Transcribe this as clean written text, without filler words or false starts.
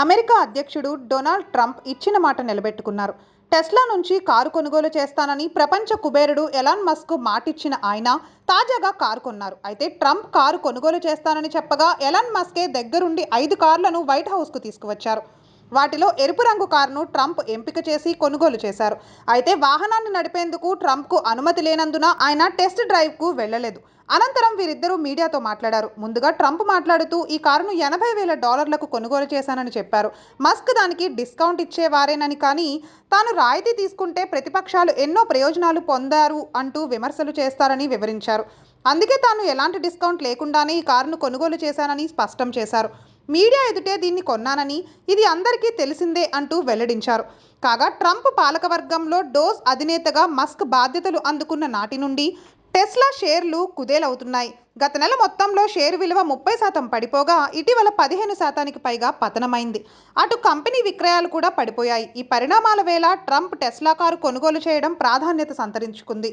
America అధ్యక్షుడు Donald Trump ఇచ్చిన మాట నిలబెట్టుకున్నారు. టెస్లా నుంచి కారు కొనుగోలు చేస్తానని ప్రపంచ కుబేరుడు ఎలాన్ మస్క్ మాటిచ్చిన ఆయన తాజాగా కారు కొన్నారు. అయితే ట్రంప్ కారు కొనుగోలు చేస్తానని చెప్పగా ఎలాన్ మస్కే దగ్గరుండి 5 కార్లను వైట్ హౌస్కు తీసుకువచ్చారు. వాటిలో ఎరుపు రంగు కారును ట్రంప్ ఎంపిక చేసి కొనుగోలు చేశారు. అయితే వాహనాన్ని నడిపేందుకు ట్రంప్కు అనుమతి లేనందున ఆయన టెస్ట్ డ్రైవ్కు వెళ్లలేదు. అనంతరం వీరిద్దరూ మీడియాతో మాట్లాడారు. ముందుగా ట్రంప్ మాట్లాడుతూ ఈ కారును $80,000లకు కొనుగోలు చేశానని చెప్పారు. మస్క్ దానికి డిస్కౌంట్ ఇచ్చేవారేనని, కానీ తాను రాయితీ తీసుకుంటే ప్రతిపక్షాలు ఎన్నో ప్రయోజనాలు పొందారు అంటూ విమర్శలు చేస్తారని వివరించారు. అందుకే తాను ఎలాంటి డిస్కౌంట్ లేకుండానే ఈ కారును కొనుగోలు చేశానని స్పష్టం చేశారు. మీడియా ఎదుటే దీన్ని కొన్నానని, ఇది అందరికీ తెలిసిందే అంటూ వెల్లడించారు. కాగా ట్రంప్ పాలకవర్గంలో డోజ్ అధినేతగా మస్క్ బాధ్యతలు అందుకున్న నాటి నుండి టెస్లా షేర్లు కుదేలవుతున్నాయి. గత నెల మొత్తంలో షేరు విలువ 30% పడిపోగా ఇటీవల 15%కి పైగా పతనమైంది. అటు కంపెనీ విక్రయాలు కూడా పడిపోయాయి. ఈ పరిణామాల వేళ ట్రంప్ టెస్లా కారు కొనుగోలు చేయడం ప్రాధాన్యత సంతరించుకుంది.